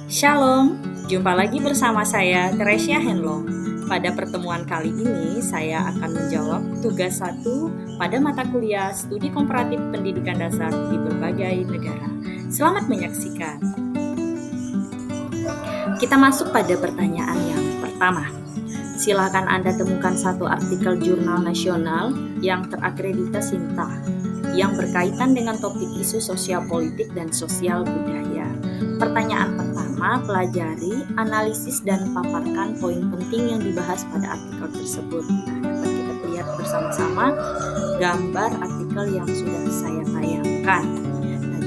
Shalom, jumpa lagi bersama saya Teresia Henlong. Pada pertemuan kali ini saya akan menjawab tugas 1 pada mata kuliah Studi Komparatif Pendidikan Dasar di berbagai negara. Selamat menyaksikan. Kita masuk pada pertanyaan yang pertama. Silakan Anda temukan satu artikel jurnal nasional yang terakreditasi SINTA yang berkaitan dengan topik isu sosial politik dan sosial budaya. Pertanyaan pertama, pelajari, analisis, dan paparkan poin penting yang dibahas pada artikel tersebut. Dapat kita lihat bersama-sama gambar artikel yang sudah saya tayangkan.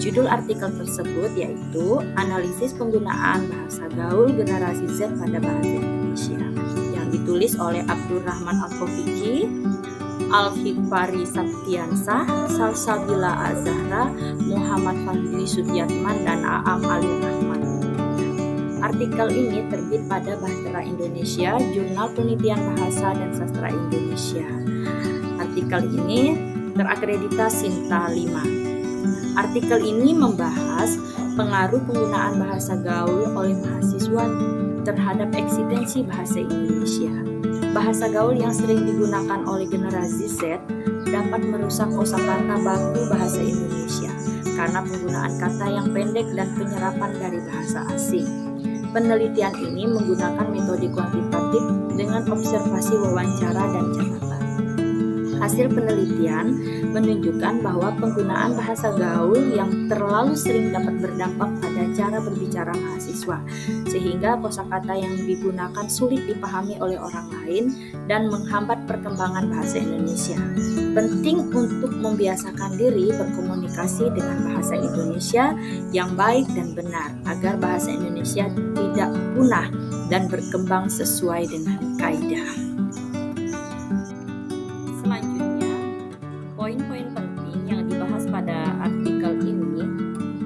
Judul artikel tersebut yaitu Analisis Penggunaan Bahasa Gaul Generasi Z pada Bahasa Indonesia, yang ditulis oleh Abdurrahman Al-Khofiki, Al-Hikfari Saptiansah, Salsabila Az-Zahra, Muhammad Fadli Sudiatman, dan Aam Ali Rahman. Artikel ini terbit pada Bahtera Indonesia, Jurnal Penelitian Bahasa dan Sastra Indonesia. Artikel ini terakreditasi SINTA 5. Artikel ini membahas pengaruh penggunaan bahasa gaul oleh mahasiswa terhadap eksistensi bahasa Indonesia. Bahasa gaul yang sering digunakan oleh generasi Z dapat merusak kosakata baku bahasa Indonesia karena penggunaan kata yang pendek dan penyerapan dari bahasa asing. Penelitian ini menggunakan metode kuantitatif dengan observasi wawancara dan catatan. Hasil penelitian menunjukkan bahwa penggunaan bahasa gaul yang terlalu sering dapat berdampak pada cara berbicara mahasiswa, sehingga kosakata yang digunakan sulit dipahami oleh orang lain dan menghambat perkembangan bahasa Indonesia. Penting untuk membiasakan diri berkomunikasi dengan bahasa Indonesia yang baik dan benar, agar bahasa Indonesia tidak punah dan berkembang sesuai dengan kaidah. Selanjutnya, poin-poin penting yang dibahas pada artikel ini.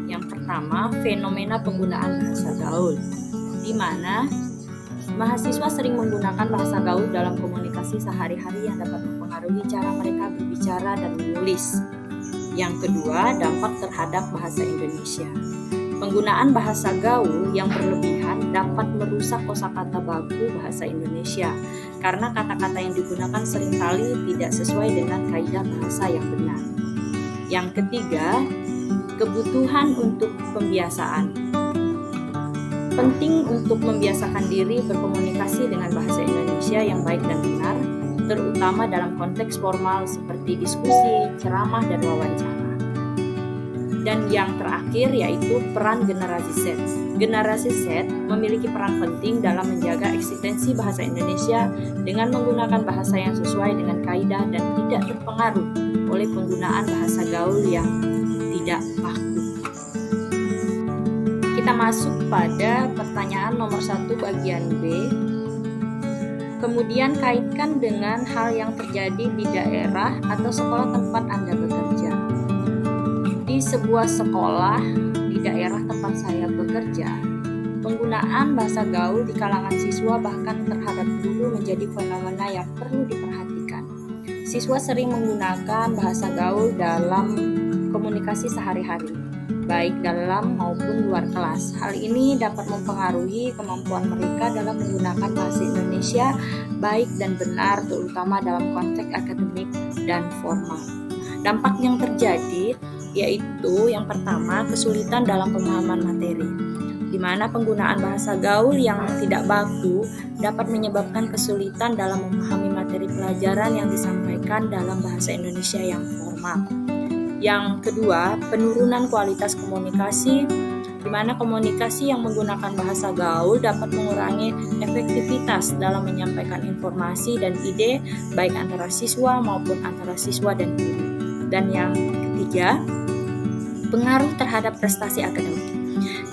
Yang pertama, fenomena penggunaan bahasa gaul, di mana mahasiswa sering menggunakan bahasa gaul dalam komunikasi sehari-hari yang dapat mempengaruhi cara mereka berbicara dan menulis. Yang kedua, dampak terhadap bahasa Indonesia. Penggunaan bahasa gaul yang berlebihan dapat merusak kosakata baku bahasa Indonesia karena kata-kata yang digunakan seringkali tidak sesuai dengan kaidah bahasa yang benar. Yang ketiga, kebutuhan untuk pembiasaan. Penting untuk membiasakan diri berkomunikasi dengan bahasa Indonesia yang baik dan benar, terutama dalam konteks formal seperti diskusi, ceramah, dan wawancara. Dan yang terakhir yaitu peran generasi Z. Generasi Z memiliki peran penting dalam menjaga eksistensi bahasa Indonesia dengan menggunakan bahasa yang sesuai dengan kaidah dan tidak terpengaruh oleh penggunaan bahasa gaul yang tidak baku. Kita masuk pada pertanyaan nomor 1 bagian B. Kemudian kaitkan dengan hal yang terjadi di daerah atau sekolah tempat Anda bekerja. Di sebuah sekolah di daerah tempat saya bekerja, penggunaan bahasa gaul di kalangan siswa bahkan terhadap guru menjadi fenomena yang perlu diperhatikan. Siswa sering menggunakan bahasa gaul dalam komunikasi sehari-hari, baik dalam maupun luar kelas. Hal ini dapat mempengaruhi kemampuan mereka dalam menggunakan bahasa Indonesia baik dan benar, terutama dalam konteks akademik dan formal. Dampak yang terjadi yaitu yang pertama, kesulitan dalam pemahaman materi, di mana penggunaan bahasa gaul yang tidak baku dapat menyebabkan kesulitan dalam memahami materi pelajaran yang disampaikan dalam bahasa Indonesia yang formal. Yang kedua, penurunan kualitas komunikasi, di mana komunikasi yang menggunakan bahasa gaul dapat mengurangi efektivitas dalam menyampaikan informasi dan ide baik antara siswa maupun antara siswa dan guru. Dan yang ketiga, pengaruh terhadap prestasi akademik.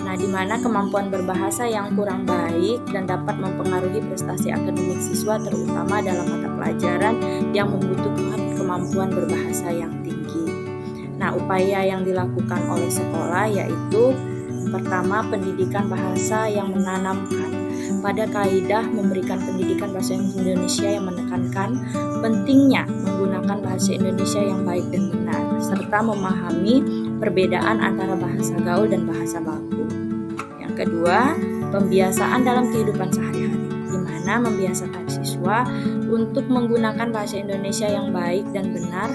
Nah, di mana kemampuan berbahasa yang kurang baik dan dapat mempengaruhi prestasi akademik siswa, terutama dalam mata pelajaran yang membutuhkan kemampuan berbahasa yang tinggi. Nah, upaya yang dilakukan oleh sekolah yaitu pertama, pendidikan bahasa yang menanamkan pada kaidah memberikan pendidikan bahasa Indonesia yang menekankan pentingnya menggunakan bahasa Indonesia yang baik dan benar, serta memahami perbedaan antara bahasa gaul dan bahasa baku. Yang kedua, pembiasaan dalam kehidupan sehari-hari, di mana membiasakan siswa untuk menggunakan bahasa Indonesia yang baik dan benar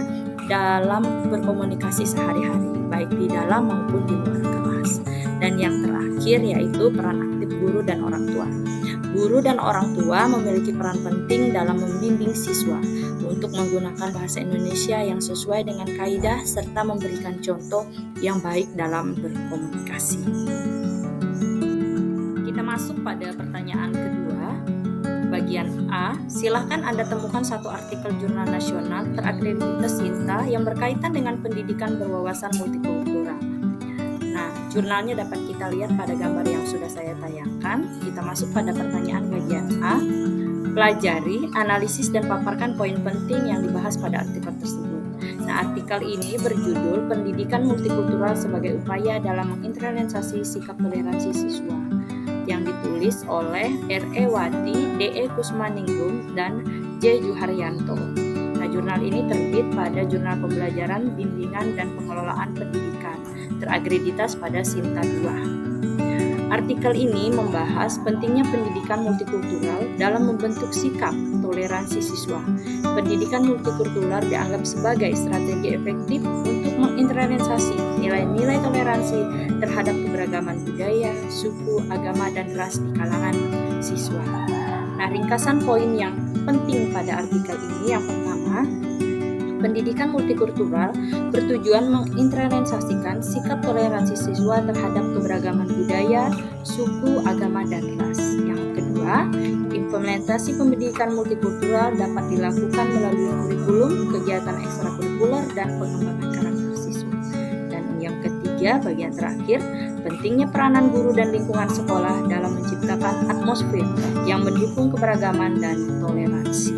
dalam berkomunikasi sehari-hari, baik di dalam maupun di luar kelas. Dan yang terakhir yaitu peran aktif guru dan orang tua. Guru dan orang tua memiliki peran penting dalam membimbing siswa untuk menggunakan bahasa Indonesia yang sesuai dengan kaidah serta memberikan contoh yang baik dalam berkomunikasi. Kita masuk pada pertanyaan kedua. Bagian A, silakan Anda temukan satu artikel jurnal nasional terakreditasi SINTA yang berkaitan dengan pendidikan berwawasan multikultural. Nah, jurnalnya dapat kita lihat pada gambar yang sudah saya tayangkan. Kita masuk pada pertanyaan bagian A. Pelajari, analisis, dan paparkan poin penting yang dibahas pada artikel tersebut. Nah, artikel ini berjudul Pendidikan Multikultural sebagai Upaya dalam Menginternalisasi Sikap Toleransi Siswa, yang ditulis oleh R.E. Wati, D.E. Kusmaningrum, dan J. Juharyanto. Nah, jurnal ini terbit pada Jurnal Pembelajaran, Bimbingan, dan Pengelolaan Pendidikan, terakreditasi pada SINTA 2. Artikel ini membahas pentingnya pendidikan multikultural dalam membentuk sikap toleransi siswa. Pendidikan multikultural dianggap sebagai strategi efektif untuk menginternalisasi nilai-nilai toleransi terhadap keberagaman budaya, suku, agama, dan ras di kalangan siswa. Nah, ringkasan poin yang penting pada artikel ini yang pertama, pendidikan multikultural bertujuan menginternalisasikan sikap toleransi siswa terhadap keberagaman budaya, suku, agama, dan ras. Yang kedua, implementasi pendidikan multikultural dapat dilakukan melalui kurikulum, kegiatan ekstrakurikuler, dan pengembangan karakter siswa. Dan yang ketiga, bagian terakhir, pentingnya peranan guru dan lingkungan sekolah dalam menciptakan atmosfer yang mendukung keberagaman dan toleransi.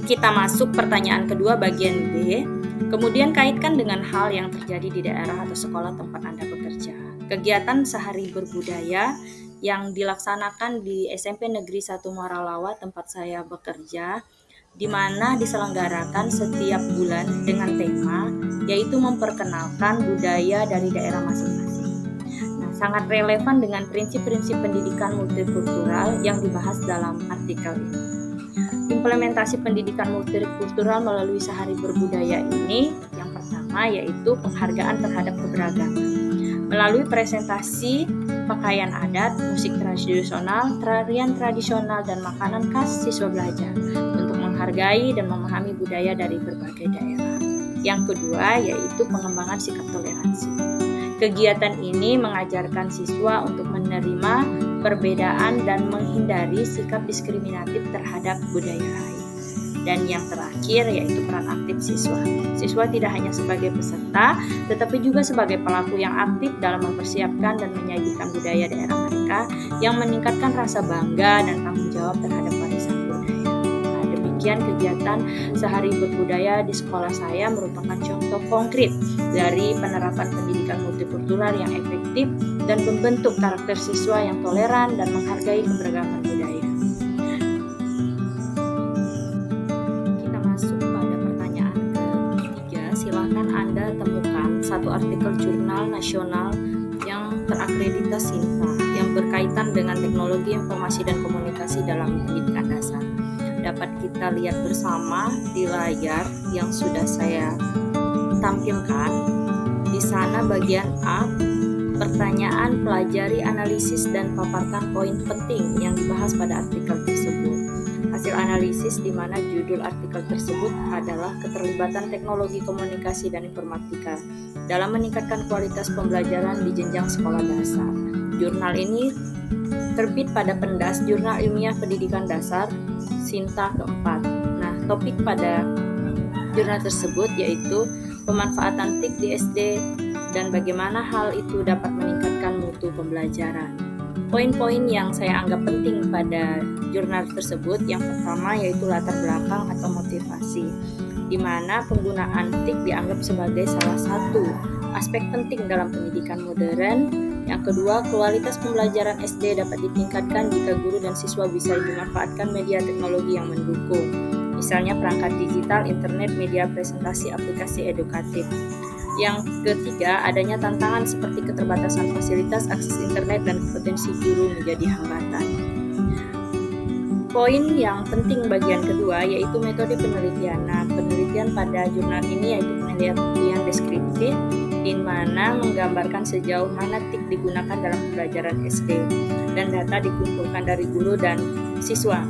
Kita masuk pertanyaan kedua bagian B. Kemudian kaitkan dengan hal yang terjadi di daerah atau sekolah tempat Anda bekerja. Kegiatan sehari berbudaya yang dilaksanakan di SMP Negeri 1 Muaralawa tempat saya bekerja, di mana diselenggarakan setiap bulan dengan tema yaitu memperkenalkan budaya dari daerah masing-masing. Nah, sangat relevan dengan prinsip-prinsip pendidikan multikultural yang dibahas dalam artikel ini. Implementasi pendidikan multikultural melalui sehari berbudaya ini yang pertama yaitu penghargaan terhadap keberagaman melalui presentasi pakaian adat, musik tradisional, tarian tradisional, dan makanan khas siswa belajar untuk menghargai dan memahami budaya dari berbagai daerah. Yang kedua yaitu pengembangan sikap toleransi. Kegiatan ini mengajarkan siswa untuk menerima perbedaan dan menghindari sikap diskriminatif terhadap budaya lain. Dan yang terakhir yaitu peran aktif siswa. Siswa tidak hanya sebagai peserta, tetapi juga sebagai pelaku yang aktif dalam mempersiapkan dan menyajikan budaya daerah mereka yang meningkatkan rasa bangga dan tanggung jawab terhadap warisan budaya. Nah, demikian kegiatan sehari berbudaya di sekolah saya merupakan contoh konkret dari penerapan pendidikan multikultural yang efektif dan membentuk karakter siswa yang toleran dan menghargai keberagaman budaya. Kita masuk pada pertanyaan ketiga. Silakan Anda temukan satu artikel jurnal nasional yang terakreditasi SINTA yang berkaitan dengan teknologi informasi dan komunikasi dalam pendidikan dasar. Dapat kita lihat bersama di layar yang sudah saya tampilkan. Di sana bagian A, pertanyaan, pelajari, analisis, dan paparkan poin penting yang dibahas pada artikel tersebut. Hasil analisis di mana judul artikel tersebut adalah keterlibatan teknologi komunikasi dan informatika dalam meningkatkan kualitas pembelajaran di jenjang sekolah dasar. Jurnal ini terbit pada Pendas Jurnal Ilmiah Pendidikan Dasar SINTA keempat. Nah, topik pada jurnal tersebut yaitu pemanfaatan TIK di SD dan bagaimana hal itu dapat meningkatkan mutu pembelajaran. Poin-poin yang saya anggap penting pada jurnal tersebut yang pertama yaitu latar belakang atau motivasi, di mana penggunaan TIK dianggap sebagai salah satu aspek penting dalam pendidikan modern. Yang kedua, kualitas pembelajaran SD dapat ditingkatkan jika guru dan siswa bisa memanfaatkan media teknologi yang mendukung, misalnya perangkat digital, internet, media presentasi, aplikasi edukatif. Yang ketiga, adanya tantangan seperti keterbatasan fasilitas, akses internet, dan kompetensi guru menjadi hambatan. Poin yang penting bagian kedua yaitu metode penelitian. Nah, penelitian pada jurnal ini yaitu penelitian deskriptif, di mana menggambarkan sejauh mana TIK digunakan dalam pembelajaran SD dan data dikumpulkan dari guru dan siswa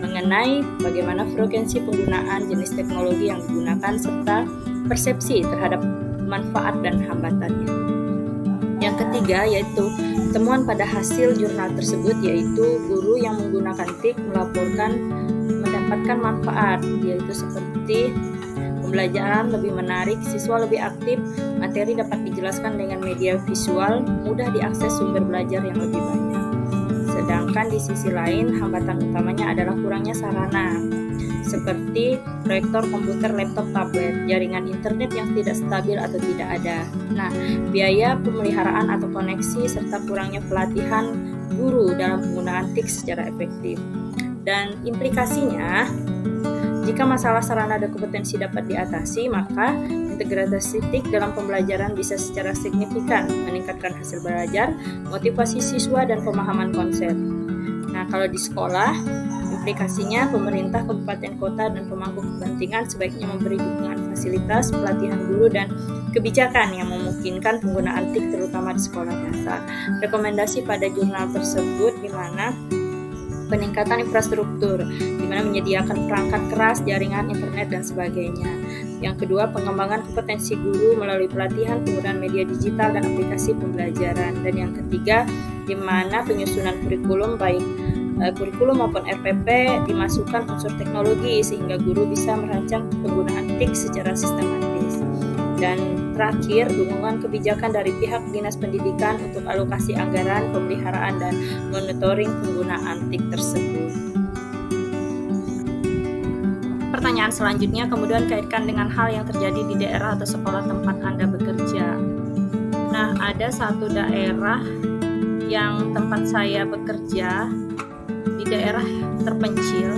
mengenai bagaimana frekuensi penggunaan jenis teknologi yang digunakan serta persepsi terhadap manfaat dan hambatannya. Yang ketiga yaitu temuan pada hasil jurnal tersebut, yaitu guru yang menggunakan TIK melaporkan mendapatkan manfaat, yaitu seperti pembelajaran lebih menarik, siswa lebih aktif, materi dapat dijelaskan dengan media visual, mudah diakses sumber belajar yang lebih banyak. Sedangkan di sisi lain, hambatan utamanya adalah kurangnya sarana, seperti proyektor komputer, laptop, tablet, jaringan internet yang tidak stabil atau tidak ada. Nah, biaya pemeliharaan atau koneksi, serta kurangnya pelatihan guru dalam penggunaan TIK secara efektif. Dan implikasinya, jika masalah sarana dan kompetensi dapat diatasi, maka integrasi TIK dalam pembelajaran bisa secara signifikan meningkatkan hasil belajar, motivasi siswa, dan pemahaman konsep. Nah, kalau di sekolah, implikasinya pemerintah, kabupaten, kota, dan pemangku kepentingan sebaiknya memberi dukungan fasilitas, pelatihan guru, dan kebijakan yang memungkinkan penggunaan TIK terutama di sekolah dasar. Rekomendasi pada jurnal tersebut di mana peningkatan infrastruktur, di mana menyediakan perangkat keras, jaringan internet, dan sebagainya. Yang kedua, pengembangan kompetensi guru melalui pelatihan penggunaan media digital dan aplikasi pembelajaran. Dan yang ketiga, di mana penyusunan kurikulum baik kurikulum maupun RPP dimasukkan unsur teknologi sehingga guru bisa merancang penggunaan TIK secara sistematis. Dan terakhir, dukungan kebijakan dari pihak Dinas Pendidikan untuk alokasi anggaran, pemeliharaan, dan monitoring penggunaan TIK tersebut. Pertanyaan selanjutnya kemudian kaitkan dengan hal yang terjadi di daerah atau sekolah tempat Anda bekerja. Nah, ada satu daerah yang tempat saya bekerja di daerah terpencil.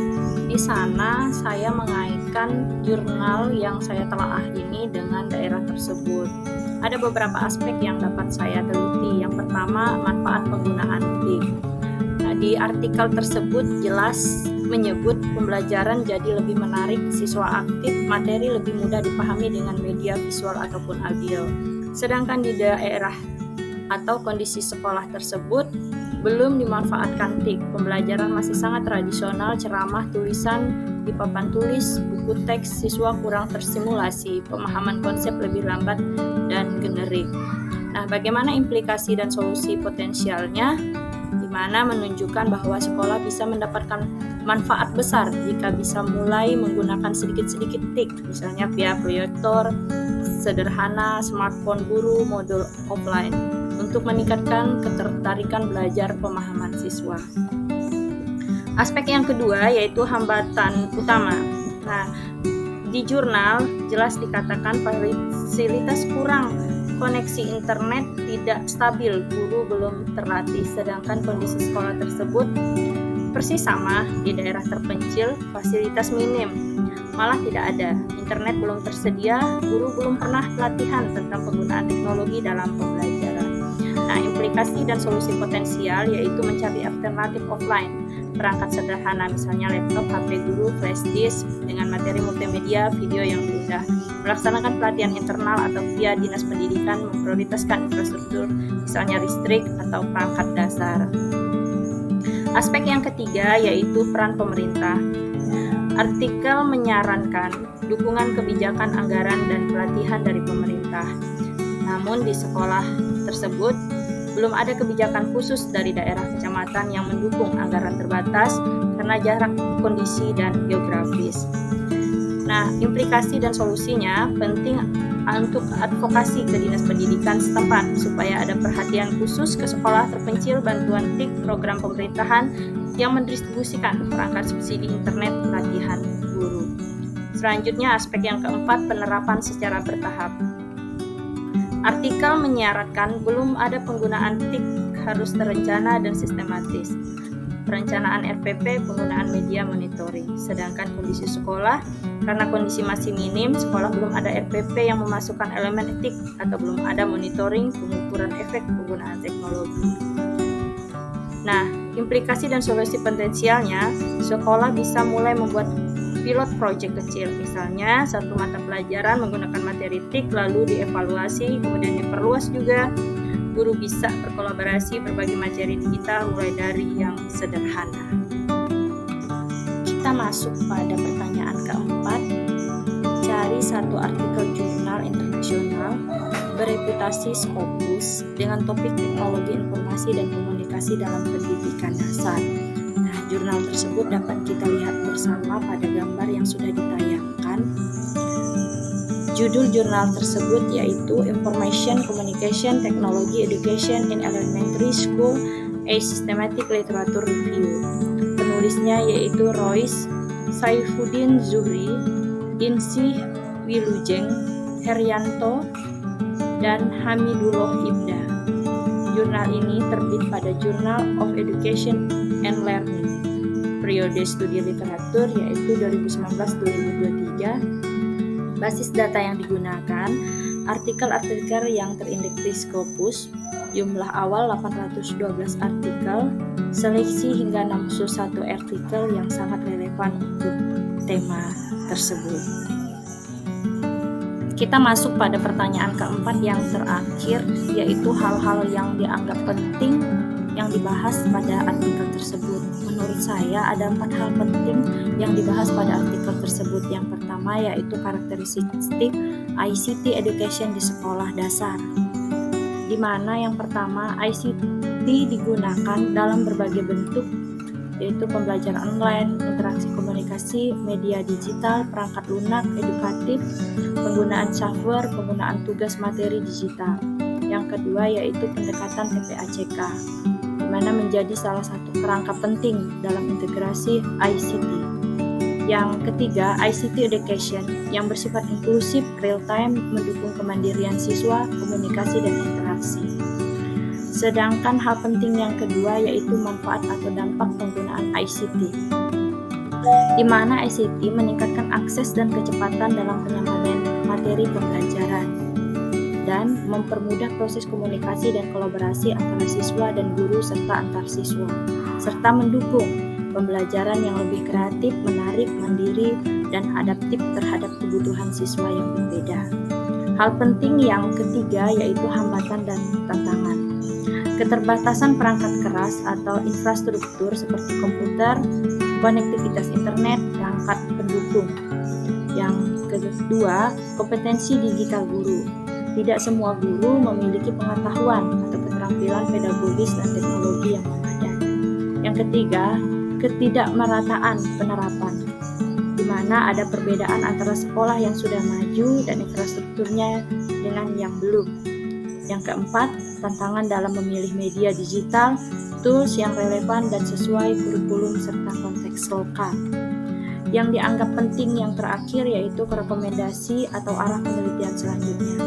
Di sana saya mengaitkan jurnal yang saya telaah ini dengan daerah tersebut. Ada beberapa aspek yang dapat saya teliti. Yang pertama, manfaat penggunaan TIK. Nah, di artikel tersebut jelas menyebut pembelajaran jadi lebih menarik, siswa aktif, materi lebih mudah dipahami dengan media visual ataupun audio. Sedangkan di daerah atau kondisi sekolah tersebut belum dimanfaatkan TIK. Pembelajaran masih sangat tradisional, ceramah, tulisan di papan tulis, buku teks, siswa kurang tersimulasi, pemahaman konsep lebih lambat dan generik. Nah, bagaimana implikasi dan solusi potensialnya? Di mana menunjukkan bahwa sekolah bisa mendapatkan manfaat besar jika bisa mulai menggunakan sedikit-sedikit TIK, misalnya via proyektor sederhana, smartphone guru, modul offline, untuk meningkatkan ketertarikan belajar pemahaman siswa. Aspek yang kedua yaitu hambatan utama. Nah, di jurnal jelas dikatakan fasilitas kurang, koneksi internet tidak stabil, guru belum terlatih, sedangkan kondisi sekolah tersebut persis sama di daerah terpencil, fasilitas minim, malah tidak ada, internet belum tersedia, guru belum pernah pelatihan tentang penggunaan teknologi dalam pembelajaran. Nah, implikasi dan solusi potensial yaitu mencari alternatif offline, perangkat sederhana misalnya laptop, HP guru, flash disk dengan materi multimedia, video yang mudah, melaksanakan pelatihan internal atau via Dinas Pendidikan, memprioritaskan infrastruktur misalnya listrik atau perangkat dasar. Aspek yang ketiga yaitu peran pemerintah. Artikel menyarankan dukungan kebijakan anggaran dan pelatihan dari pemerintah. Namun di sekolah tersebut belum ada kebijakan khusus dari daerah kecamatan yang mendukung anggaran terbatas karena jarak, kondisi, dan geografis. Nah, implikasi dan solusinya penting untuk advokasi ke Dinas Pendidikan setempat supaya ada perhatian khusus ke sekolah terpencil, bantuan TIK, program pemerintahan yang mendistribusikan perangkat subsidi internet, pelatihan guru. Selanjutnya, aspek yang keempat, penerapan secara bertahap. Artikel menyarankan belum ada penggunaan TIK harus terencana dan sistematis. perencanaan RPP, penggunaan media monitoring. Sedangkan kondisi sekolah, karena kondisi masih minim, sekolah belum ada RPP yang memasukkan elemen etik atau belum ada monitoring pengukuran efek penggunaan teknologi. Nah, implikasi dan solusi potensialnya, sekolah bisa mulai membuat pilot project kecil, misalnya satu mata pelajaran menggunakan materi TIK lalu dievaluasi, kemudian diperluas juga. Guru bisa berkolaborasi berbagi materi digital mulai dari yang sederhana. Kita masuk pada pertanyaan keempat. Cari satu artikel jurnal internasional bereputasi Scopus dengan topik teknologi informasi dan komunikasi dalam pendidikan dasar. Nah, jurnal tersebut dapat kita lihat bersama pada gambar yang sudah ditayangkan. Judul jurnal tersebut yaitu Information Communication Technology Education in Elementary School, a Systematic Literature Review. Penulisnya yaitu Royce Saifuddin Zuhri, Insih Wilujeng, Herianto, dan Hamidullah Ibda. Jurnal ini terbit pada Journal of Education and Learning. Periode studi literatur yaitu 2019-2023. Basis data yang digunakan, artikel-artikel yang terindeks di Scopus, jumlah awal 812 artikel, seleksi hingga 61 artikel yang sangat relevan untuk tema tersebut. Kita masuk pada pertanyaan keempat yang terakhir, yaitu hal-hal yang dianggap penting yang dibahas pada artikel tersebut. Menurut saya ada 4 hal penting yang dibahas pada artikel tersebut. Yang pertama yaitu karakteristik ICT education di sekolah dasar, di mana yang pertama ICT digunakan dalam berbagai bentuk, yaitu pembelajaran online, interaksi komunikasi, media digital, perangkat lunak, edukatif, penggunaan software, penggunaan tugas materi digital. Yang kedua yaitu pendekatan TPACK, di mana menjadi salah satu kerangka penting dalam integrasi ICT. Yang ketiga, ICT education yang bersifat inklusif, real time, mendukung kemandirian siswa, komunikasi dan interaksi. Sedangkan hal penting yang kedua yaitu manfaat atau dampak penggunaan ICT, di mana ICT meningkatkan akses dan kecepatan dalam penyampaian materi pembelajaran dan mempermudah proses komunikasi dan kolaborasi antara siswa dan guru serta antar siswa, serta mendukung pembelajaran yang lebih kreatif, menarik, mandiri, dan adaptif terhadap kebutuhan siswa yang berbeda. Hal penting yang ketiga yaitu hambatan dan tantangan. Keterbatasan perangkat keras atau infrastruktur seperti komputer, konektivitas internet, perangkat pendukung. Yang kedua, kompetensi digital guru. Tidak semua guru memiliki pengetahuan atau keterampilan pedagogis dan teknologi yang memadai. Yang ketiga, ketidakmerataan penerapan, di mana ada perbedaan antara sekolah yang sudah maju dan infrastrukturnya dengan yang belum. Yang keempat, tantangan dalam memilih media digital, tools yang relevan dan sesuai kurikulum serta konteks lokal. Yang dianggap penting yang terakhir yaitu rekomendasi atau arah penelitian selanjutnya.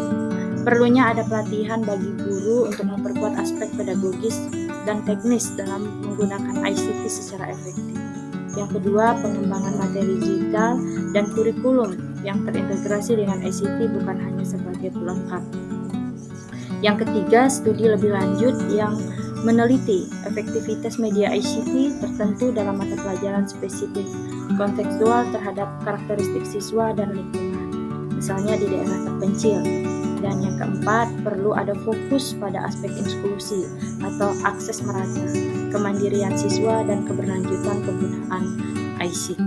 Perlunya ada pelatihan bagi guru untuk memperkuat aspek pedagogis dan teknis dalam menggunakan ICT secara efektif. Yang kedua, pengembangan materi digital dan kurikulum yang terintegrasi dengan ICT bukan hanya sebagai pelengkap. Yang ketiga, studi lebih lanjut yang meneliti efektivitas media ICT tertentu dalam mata pelajaran spesifik kontekstual terhadap karakteristik siswa dan lingkungan, misalnya di daerah terpencil. Dan yang keempat, perlu ada fokus pada aspek inklusi atau akses merata, kemandirian siswa, dan keberlanjutan penggunaan ICT.